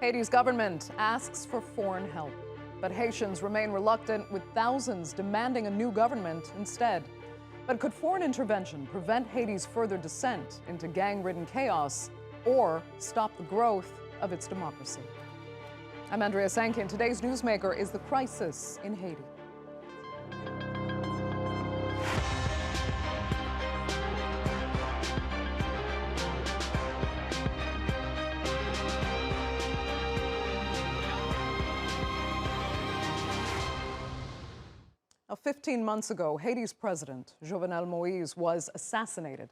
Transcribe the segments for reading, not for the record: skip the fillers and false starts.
Haiti's government asks for foreign help, but Haitians remain reluctant, with thousands demanding a new government instead. But could foreign intervention prevent Haiti's further descent into gang-ridden chaos or stop the growth of its democracy? I'm Andrea Sankey, and today's Newsmaker is the crisis in Haiti. Now, 15 months ago, Haiti's president, Jovenel Moïse, was assassinated.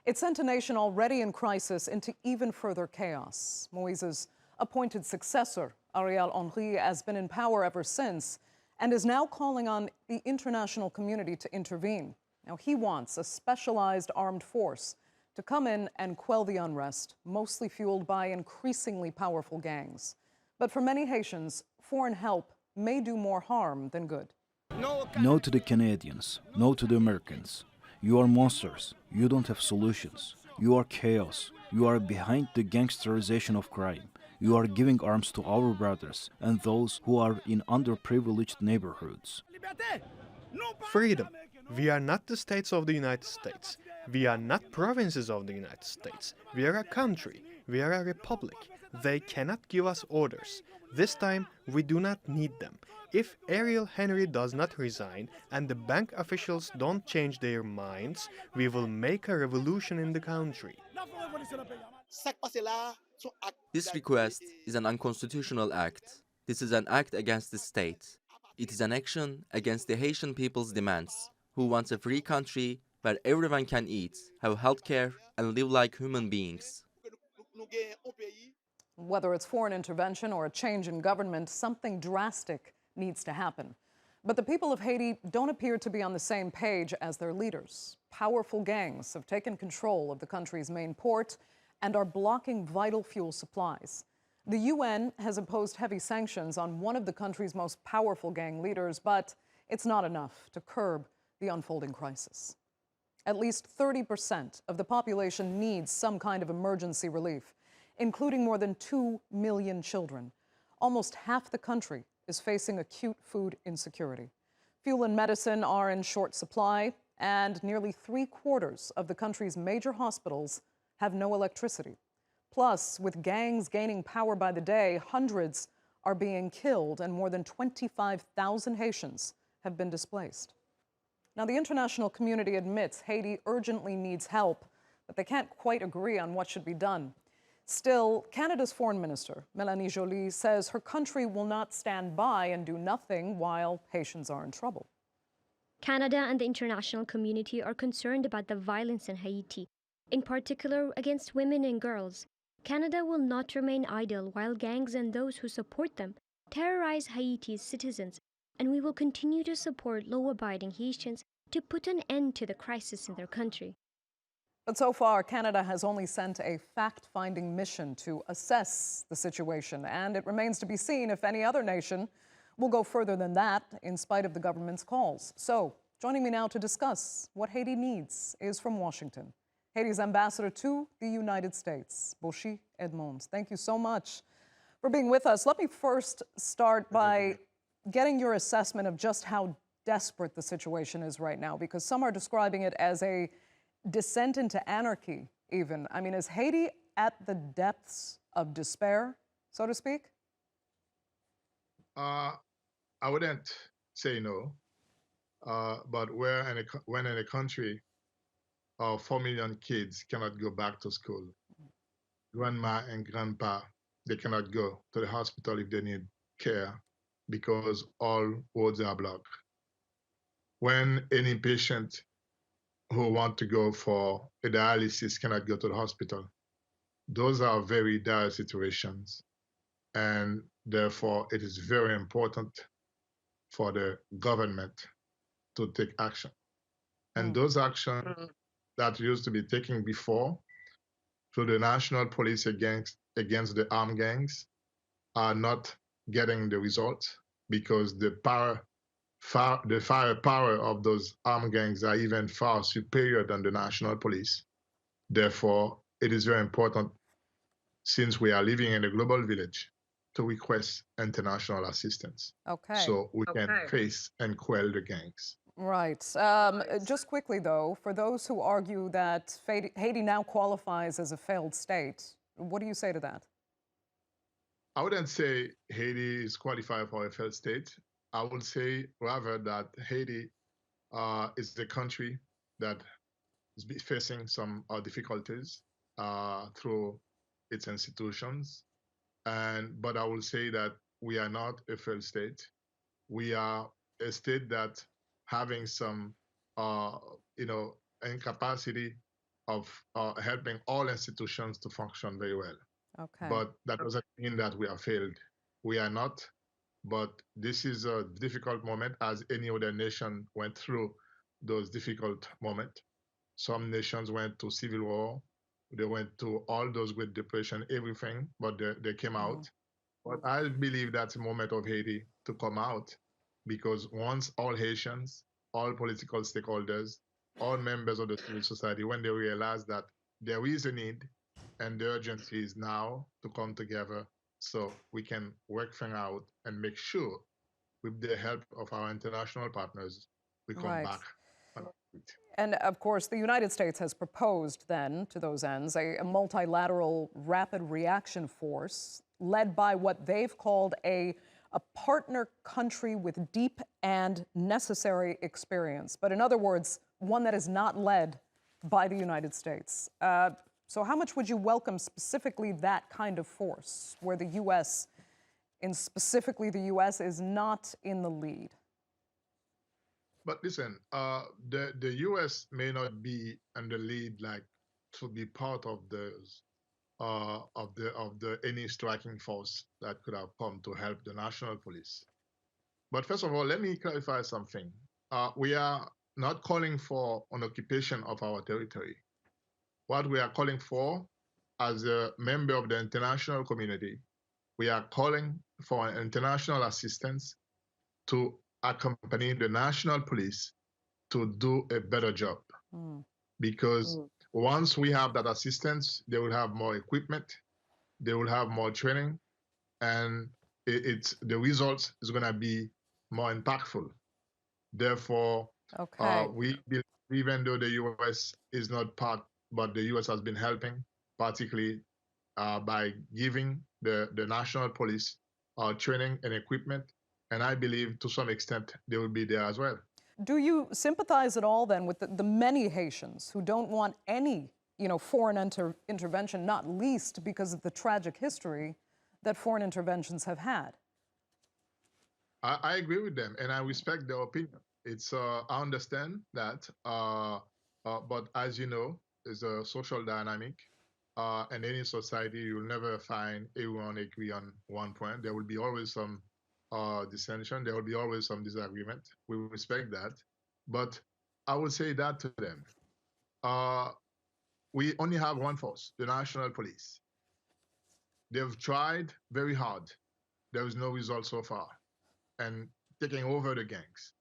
It sent a nation already in crisis into even further chaos. Moïse's appointed successor, Ariel Henry, has been in power ever since and is now calling on the international community to intervene. Now, he wants a specialized armed force to come in and quell the unrest, mostly fueled by increasingly powerful gangs. But for many Haitians, foreign help may do more harm than good. No to the Canadians, no to the Americans. You are monsters. You don't have solutions. You are chaos. You are behind the gangsterization of crime. You are giving arms to our brothers and those who are in underprivileged neighborhoods. Freedom. We are not the states of the United States. We are not provinces of the United States. We are a country. We are a republic. They cannot give us orders. This time, we do not need them. If Ariel Henry does not resign and the bank officials don't change their minds, we will make a revolution in the country. This request is an unconstitutional act. This is an act against the state. It is an action against the Haitian people's demands, who wants a free country where everyone can eat, have healthcare, and live like human beings. Whether it's foreign intervention or a change in government, something drastic needs to happen. But the people of Haiti don't appear to be on the same page as their leaders. Powerful gangs have taken control of the country's main port and are blocking vital fuel supplies. The UN has imposed heavy sanctions on one of the country's most powerful gang leaders, but it's not enough to curb the unfolding crisis. At least 30% of the population needs some kind of emergency relief, including more than 2 million children. Almost half the country is facing acute food insecurity. Fuel and medicine are in short supply, and nearly 3/4 of the country's major hospitals have no electricity. Plus, with gangs gaining power by the day, hundreds are being killed and more than 25,000 Haitians have been displaced. Now, the international community admits Haiti urgently needs help, but they can't quite agree on what should be done. Still, Canada's Foreign Minister, Mélanie Joly, says her country will not stand by and do nothing while Haitians are in trouble. Canada and the international community are concerned about the violence in Haiti, in particular against women and girls. Canada will not remain idle while gangs and those who support them terrorize Haiti's citizens, and we will continue to support law-abiding Haitians to put an end to the crisis in their country. But so far, Canada has only sent a fact-finding mission to assess the situation, and it remains to be seen if any other nation will go further than that in spite of the government's calls. So, joining me now to discuss what Haiti needs is from Washington, Haiti's ambassador to the United States, Bocchit Edmond. Thank you so much for being with us. Let me first start by getting your assessment of just how desperate the situation is right now, because some are describing it as a descent into anarchy, even. I mean, is Haiti at the depths of despair, so to speak? I wouldn't say no, but when in a country, 4 million kids cannot go back to school. Grandma and grandpa, they cannot go to the hospital if they need care because all roads are blocked. When any patient who want to go for a dialysis cannot go to the hospital. Those are very dire situations. And therefore, it is very important for the government to take action. And those actions that used to be taken before through the national police against the armed gangs are not getting the results because the firepower of those armed gangs are even far superior than the national police. Therefore, it is very important, since we are living in a global village, to request international assistance Okay. so we can face and quell the gangs. Right. Just quickly, though, for those who argue that Haiti now qualifies as a failed state, what do you say to that? I wouldn't say Haiti is qualified for a failed state. I would say rather that Haiti is the country that is facing some difficulties through its institutions. But I will say that we are not a failed state. We are a state that having some, incapacity of helping all institutions to function very well. Okay. But that doesn't mean that we are failed. We are not. But this is a difficult moment, as any other nation went through those difficult moments. Some nations went to civil war. They went to all those Great Depression, everything, but they came out. But I believe that's a moment of Haiti to come out, because once all Haitians, all political stakeholders, all members of the civil society, when they realize that there is a need and the urgency is now to come together so we can work things out and make sure, with the help of our international partners, we come Right. back on our feet. And of course, the United States has proposed then, to those ends, a multilateral rapid reaction force led by what they've called a partner country with deep and necessary experience. But in other words, one that is not led by the United States. So how much would you welcome specifically that kind of force, where the U.S., and specifically the U.S., is not in the lead? But listen, the U.S. may not be in the lead, like to be part of any striking force that could have come to help the national police. But first of all, let me clarify something. We are not calling for an occupation of our territory. What we are calling for, as a member of the international community, we are calling for international assistance to accompany the national police to do a better job. Because once we have that assistance, they will have more equipment, they will have more training, and the results is going to be more impactful. Therefore, we believe, even though the U.S. is not part, but the U.S. has been helping, particularly by giving the national police training and equipment. And I believe to some extent they will be there as well. Do you sympathize at all then with the many Haitians who don't want any, foreign intervention, not least because of the tragic history that foreign interventions have had? I agree with them, and I respect their opinion. I understand that, but as you know, there's a social dynamic. In any society, you'll never find everyone agree on one point. There will be always some dissension. There will be always some disagreement. We respect that. But I would say that to them. We only have one force, the national police. They've tried very hard. There is no result so far. And taking over the gangs.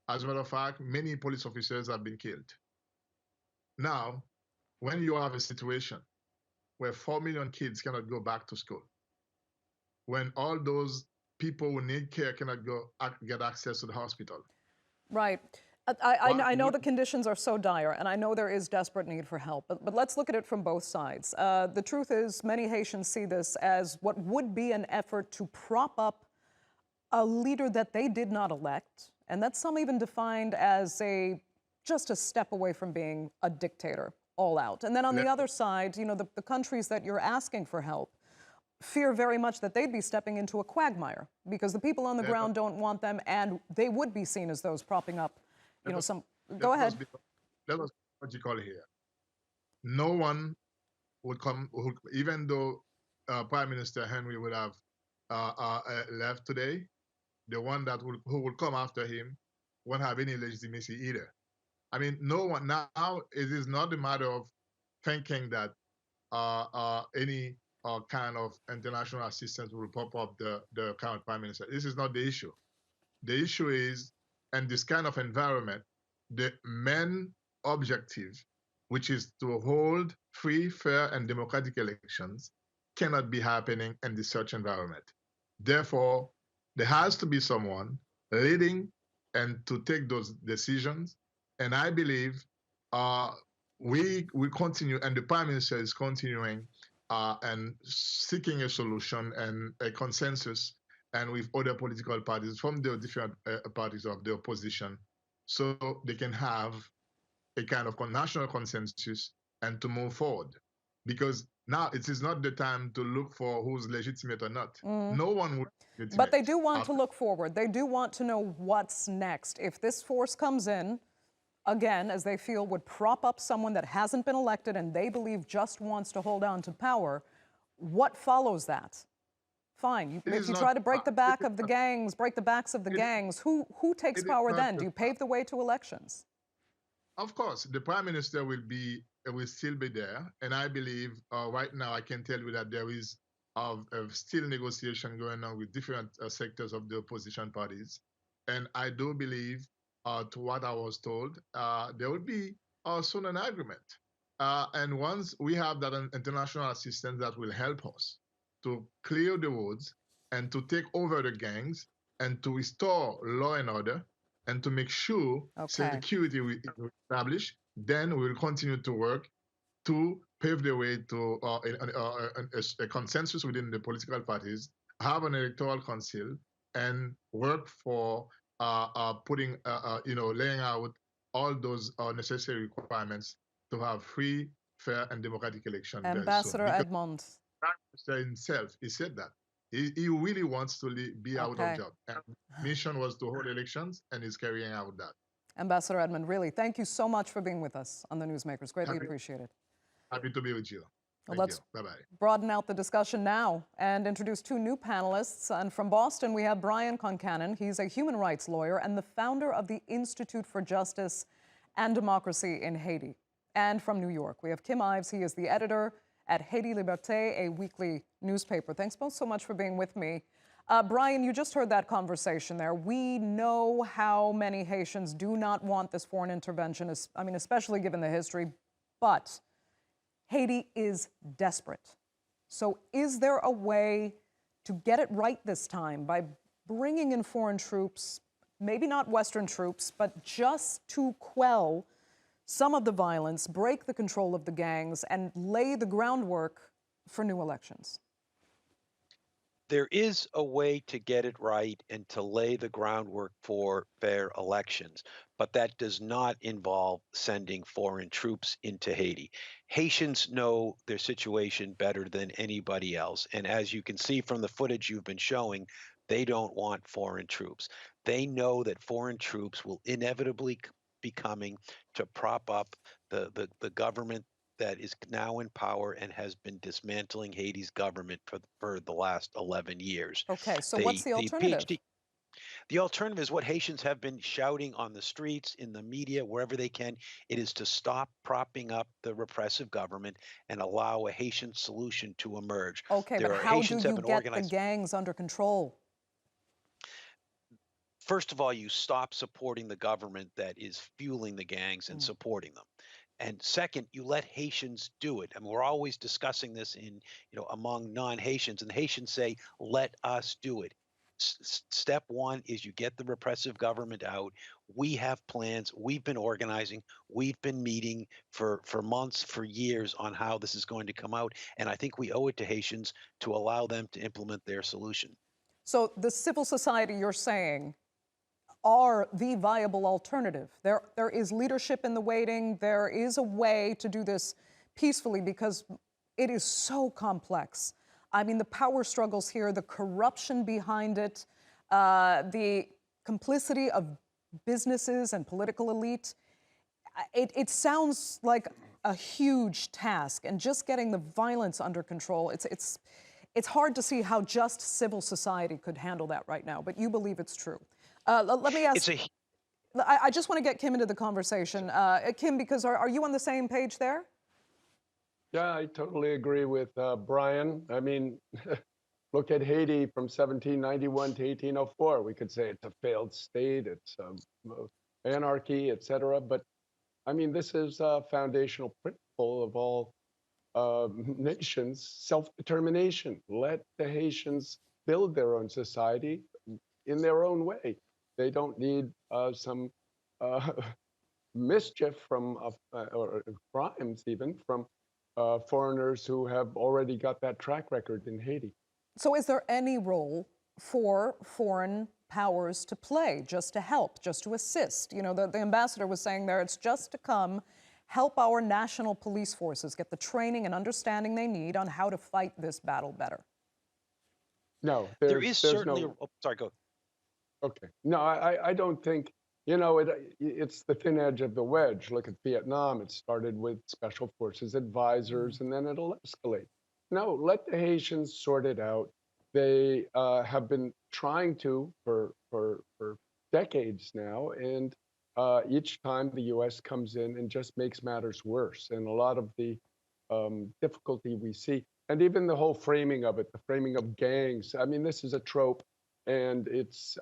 As a matter of fact, many police officers have been killed. Now, when you have a situation where 4 million kids cannot go back to school, when all those people who need care cannot get access to the hospital. Right. I know the conditions are so dire, and I know there is desperate need for help, but let's look at it from both sides. The truth is, many Haitians see this as what would be an effort to prop up a leader that they did not elect, and that some even defined as just a step away from being a dictator, all out. And then on the other side, the countries that you're asking for help fear very much that they'd be stepping into a quagmire because the people on the ground don't want them, and they would be seen as those propping up, some. Go ahead. Let us be logical here. No one would come, even though Prime Minister Henry would have left today, the one who will come after him won't have any legitimacy either. I mean, no one now. It is not a matter of thinking that any kind of international assistance will pop up the current prime minister. This is not the issue. The issue is, in this kind of environment, the main objective, which is to hold free, fair, and democratic elections, cannot be happening in this such environment. Therefore, there has to be someone leading and to take those decisions. And I believe we continue, and the Prime Minister is continuing and seeking a solution and a consensus, and with other political parties from the different parties of the opposition, so they can have a kind of national consensus and to move forward. Because now it is not the time to look for who's legitimate or not. No one would be legitimate. But they do want to look forward. They do want to know what's next. If this force comes in, again, as they feel would prop up someone that hasn't been elected and they believe just wants to hold on to power, what follows that? Fine, if you try to break the back of the gangs, break the backs of the gangs, who takes power then? Do you pave the way to elections? Of course, the Prime Minister will still be there, and I believe right now I can tell you that there is still negotiation going on with different sectors of the opposition parties, and I do believe, to what I was told, there will be soon an agreement, and once we have that international assistance that will help us to clear the roads and to take over the gangs and to restore law and order and to make sure security will establish, then we'll continue to work to pave the way to a consensus within the political parties, have an electoral council, and work for laying out all those necessary requirements to have free, fair, and democratic elections very soon. Ambassador Edmond. Prime Minister himself, he said that. He really wants to be out of job. And mission was to hold elections, and he's carrying out that. Ambassador Edmond, really, thank you so much for being with us on the Newsmakers. Greatly appreciated. Happy to be with you. Let's Bye-bye. broaden out the discussion now and introduce two new panelists. And from Boston, we have Brian Concannon. He's a human rights lawyer and the founder of the Institute for Justice and Democracy in Haiti. And from New York, we have Kim Ives. He is the editor at Haiti Liberte, a weekly newspaper. Thanks both so much for being with me. Brian, you just heard that conversation there. We know how many Haitians do not want this foreign intervention, especially given the history, but Haiti is desperate. So is there a way to get it right this time by bringing in foreign troops, maybe not Western troops, but just to quell some of the violence, break the control of the gangs, and lay the groundwork for new elections? There is a way to get it right and to lay the groundwork for fair elections, but that does not involve sending foreign troops into Haiti. Haitians know their situation better than anybody else, and as you can see from the footage you've been showing, they don't want foreign troops. They know that foreign troops will inevitably be coming to prop up the government that is now in power and has been dismantling Haiti's government for the last 11 years. Okay, so what's the alternative? The alternative is what Haitians have been shouting on the streets, in the media, wherever they can. It is to stop propping up the repressive government and allow a Haitian solution to emerge. Okay, but how do you get the gangs under control? First of all, you stop supporting the government that is fueling the gangs and supporting them. And second, you let Haitians do it. And we're always discussing this among non-Haitians, and the Haitians say, let us do it. Step one is you get the repressive government out. We have plans. We've been organizing. We've been meeting for months, for years on how this is going to come out. And I think we owe it to Haitians to allow them to implement their solution. So the civil society, you're saying, are the viable alternative. There is leadership in the waiting. There is a way to do this peacefully because it is so complex. I mean, the power struggles here, the corruption behind it, the complicity of businesses and political elite. It sounds like a huge task, and just getting the violence under control, it's hard to see how just civil society could handle that right now, but you believe it's true. Let me ask, I just want to get Kim into the conversation. Kim, because are you on the same page there? Yeah, I totally agree with Brian. I mean, look at Haiti from 1791 to 1804. We could say it's a failed state, it's anarchy, etc. But I mean, this is a foundational principle of all nations, self-determination. Let the Haitians build their own society in their own way. They don't need some mischief from or crimes even from foreigners who have already got that track record in Haiti. So is there any role for foreign powers to play, just to help, just to assist? You know, the ambassador was saying there, it's just to come help our national police forces get the training and understanding they need on how to fight this battle better. No, There is certainly. no. Sorry, go. Okay. No, I don't think, you know, it's the thin edge of the wedge. Look at Vietnam. It started with special forces advisors, and then it'll escalate. No, let the Haitians sort it out. They have been trying to for decades now, and each time the U.S. comes in and just makes matters worse. And a lot of the difficulty we see, and even the whole framing of it, the framing of gangs. I mean, this is a trope, and it's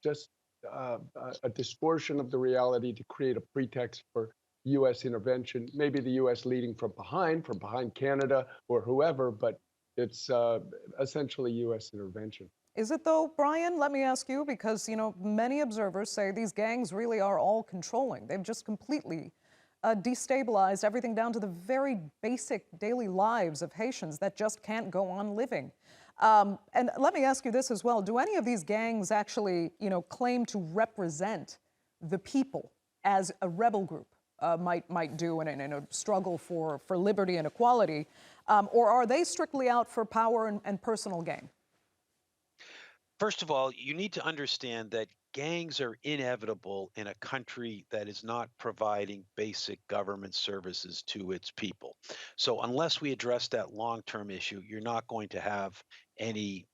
just a distortion of the reality to create a pretext for U.S. intervention. Maybe the U.S. leading from behind Canada or whoever, but it's essentially U.S. intervention. Is it though, Brian? Let me ask you, because you know many observers say these gangs really are all controlling. They've just completely destabilized everything down to the very basic daily lives of Haitians that just can't go on living. And let me ask you this as well. Do any of these gangs actually, you know, claim to represent the people as a rebel group might do in a struggle for liberty and equality? Or are they strictly out for power and personal gain? First of all, you need to understand that gangs are inevitable in a country that is not providing basic government services to its people. So unless we address that long-term issue, you're not going to have any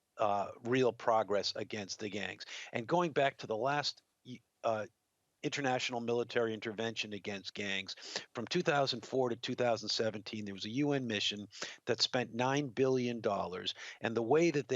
real progress against the gangs. And going back to the last international military intervention against gangs. From 2004 to 2017, there was a UN mission that spent $9 billion. And the way that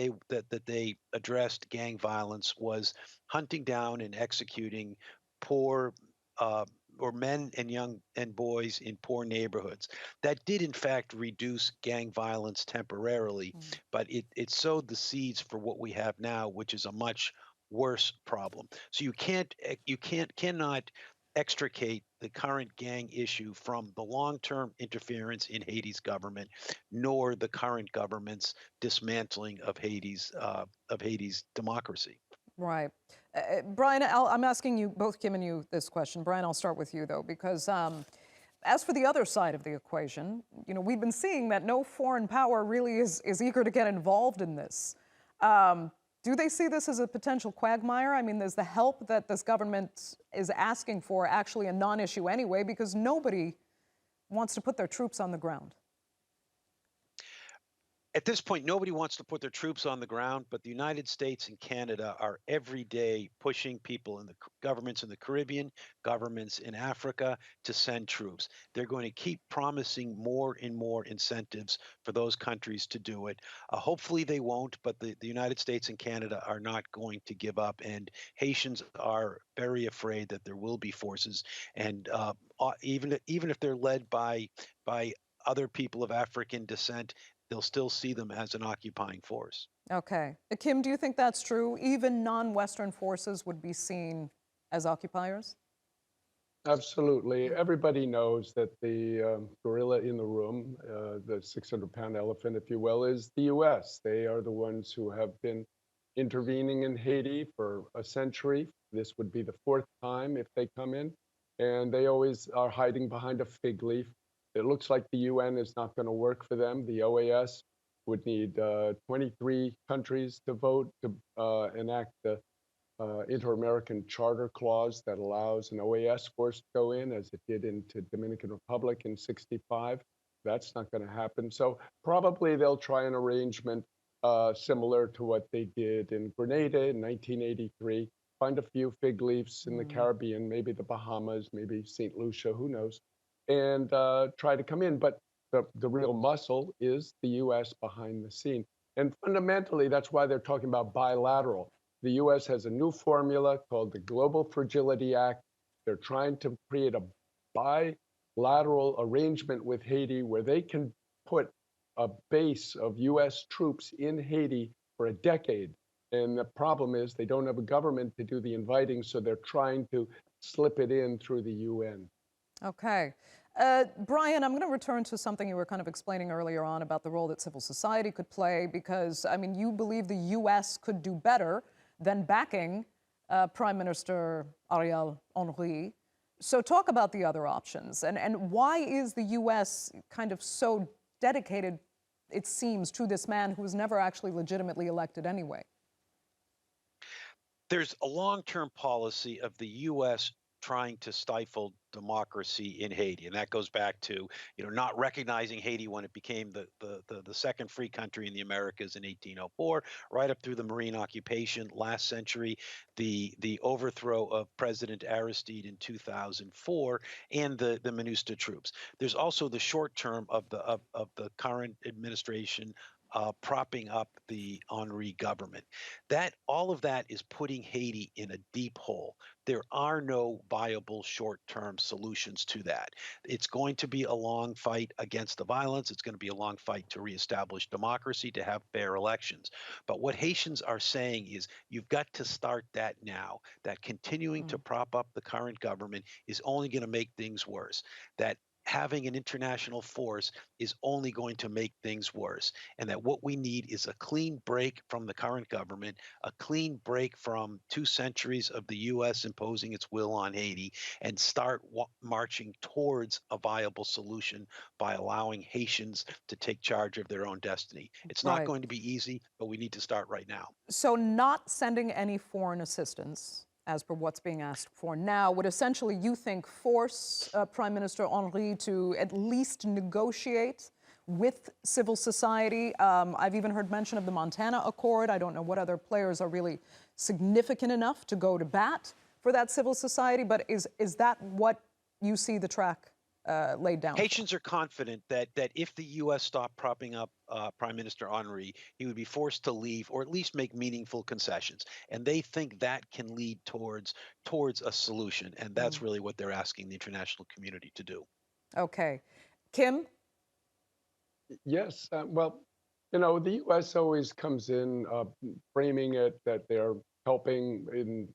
they addressed gang violence was hunting down and executing poor or men and young and boys in poor neighborhoods. That did, in fact, reduce gang violence temporarily, but it sowed the seeds for what we have now, which is a much worse problem. So you cannot extricate the current gang issue from the long-term interference in Haiti's government, nor the current government's dismantling of Haiti's democracy. Right. Brian, I'm asking you, both Kim and you, this question. Brian, I'll start with you, though, because as for the other side of the equation, you know, we've been seeing that no foreign power really is eager to get involved in this. Do they see this as a potential quagmire? I mean, is the help that this government is asking for actually a non-issue anyway, because nobody wants to put their troops on the ground? At this point, nobody wants to put their troops on the ground, but the United States and Canada are every day pushing people in the governments in the Caribbean, governments in Africa to send troops. They're going to keep promising more and more incentives for those countries to do it. Hopefully they won't, but the United States and Canada are not going to give up, and Haitians are very afraid that there will be forces, and even if they're led by other people of African descent, they'll still see them as an occupying force. Okay. Kim, do you think that's true? Even non-Western forces would be seen as occupiers? Absolutely. Everybody knows that the gorilla in the room, the 600-pound elephant, if you will, is the U.S. They are the ones who have been intervening in Haiti for a century. This would be the fourth time if they come in, and they always are hiding behind a fig leaf. It looks like the UN is not going to work for them. The OAS would need 23 countries to vote to enact the Inter-American Charter Clause that allows an OAS force to go in, as it did into Dominican Republic in '65. That's not going to happen. So probably they'll try an arrangement similar to what they did in Grenada in 1983. Find a few fig leaves in the Caribbean, maybe the Bahamas, maybe St. Lucia, who knows, and try to come in. But the real muscle is the U.S. behind the scene. And fundamentally, that's why they're talking about bilateral. The U.S. has a new formula called the Global Fragility Act. They're trying to create a bilateral arrangement with Haiti where they can put a base of U.S. troops in Haiti for a decade. And the problem is they don't have a government to do the inviting, so they're trying to slip it in through the UN. Okay. Brian, I'm going to return to something you were kind of explaining earlier on about the role that civil society could play, because, I mean, you believe the U.S. could do better than backing Prime Minister Ariel Henry. So talk about the other options, and why is the U.S. kind of so dedicated, it seems, to this man who was never actually legitimately elected anyway? There's a long-term policy of the U.S. trying to stifle democracy in Haiti, and that goes back to not recognizing Haiti when it became the second free country in the Americas in 1804, right up through the Marine occupation last century, the overthrow of President Aristide in 2004, and the MINUSTA troops. There's also the short term of the current administration propping up the Henry government. All of that is putting Haiti in a deep hole. There are no viable short-term solutions to that. It's going to be a long fight against the violence. It's going to be a long fight to reestablish democracy, to have fair elections. But what Haitians are saying is you've got to start that now. That continuing to prop up the current government is only going to make things worse. That having an international force is only going to make things worse, and that what we need is a clean break from the current government, a clean break from 2 centuries of the U.S. imposing its will on Haiti, and start marching towards a viable solution by allowing Haitians to take charge of their own destiny. It's not going to be easy, but we need to start right now. So not sending any foreign assistance, as per what's being asked for now, would essentially, you think, force Prime Minister Henry to at least negotiate with civil society? I've even heard mention of the Montana Accord. I don't know what other players are really significant enough to go to bat for that civil society, but is that what you see the track laid down? Haitians are confident that if the U.S. stopped propping up Prime Minister Henry, he would be forced to leave or at least make meaningful concessions. And they think that can lead towards a solution. And that's really what they're asking the international community to do. Okay. Kim? Yes. Well, the U.S. always comes in framing it that they're helping. In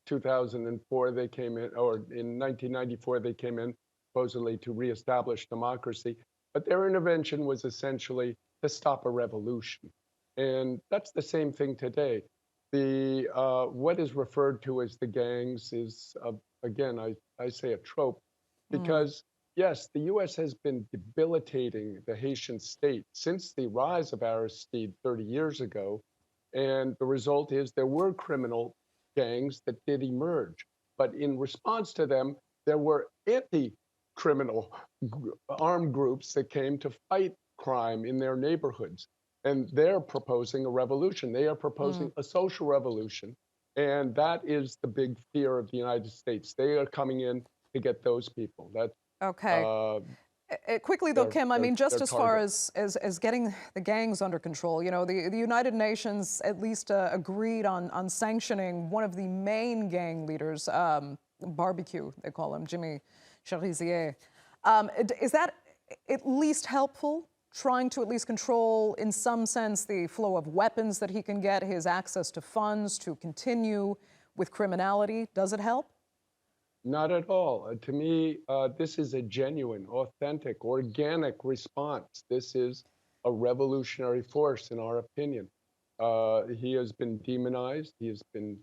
2004, they came in, or in 1994, they came in supposedly to reestablish democracy. But their intervention was essentially to stop a revolution. And that's the same thing today. What is referred to as the gangs is, again, I say a trope, because yes, the U.S. has been debilitating the Haitian state since the rise of Aristide 30 years ago. And the result is there were criminal gangs that did emerge. But in response to them, there were anti-criminal armed groups that came to fight crime in their neighborhoods. And they're proposing a revolution. They are proposing a social revolution. And that is the big fear of the United States. They are coming in to get those people. Okay. Quickly, though, Kim, I mean, just as far as getting the gangs under control, the United Nations at least agreed on sanctioning one of the main gang leaders, Barbecue, they call him, Jimmy Cherizier. Is that at least helpful, trying to at least control, in some sense, the flow of weapons that he can get, his access to funds to continue with criminality? Does it help? Not at all. To me, this is a genuine, authentic, organic response. This is a revolutionary force, in our opinion. He has been demonized. He has been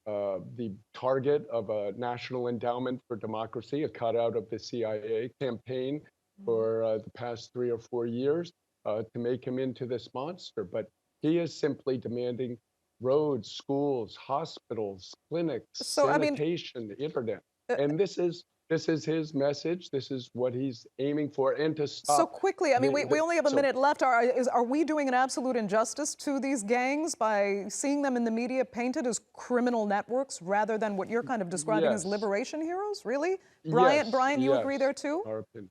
the target of a National Endowment for Democracy, a cutout of the CIA campaign for the past 3 or 4 years to make him into this monster. But he is simply demanding roads, schools, hospitals, clinics, sanitation, internet. And this is his message. This is what he's aiming for, and to stop. So quickly, I mean, we only have a minute left. Are we doing an absolute injustice to these gangs by seeing them in the media painted as criminal networks rather than what you're kind of describing as liberation heroes? Really? Brian, you agree there too? Our opinion.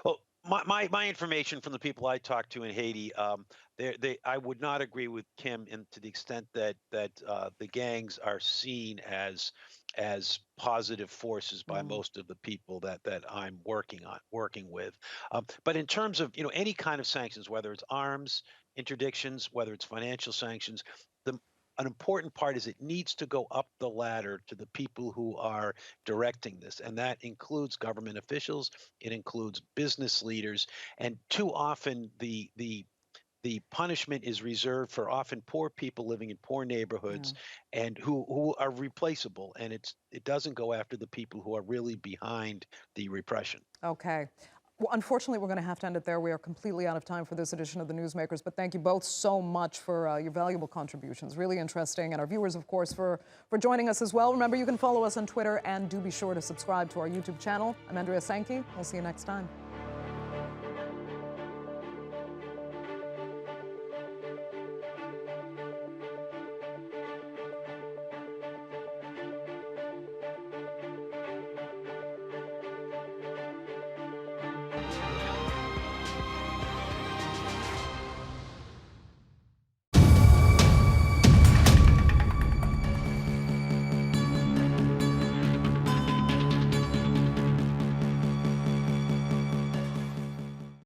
Well, My information from the people I talked to in Haiti, I would not agree with Kim to the extent that the gangs are seen as positive forces by most of the people that I'm working with. But in terms of any kind of sanctions, whether it's arms interdictions, whether it's financial sanctions, an important part is it needs to go up the ladder to the people who are directing this, and that includes government officials, it includes business leaders, and too often the punishment is reserved for often poor people living in poor neighborhoods and who are replaceable, and it doesn't go after the people who are really behind the repression. Okay. Well, unfortunately, we're going to have to end it there. We are completely out of time for this edition of the Newsmakers, but thank you both so much for your valuable contributions. Really interesting. And our viewers, of course, for joining us as well. Remember, you can follow us on Twitter, and do be sure to subscribe to our YouTube channel. I'm Andrea Sankey. We'll see you next time.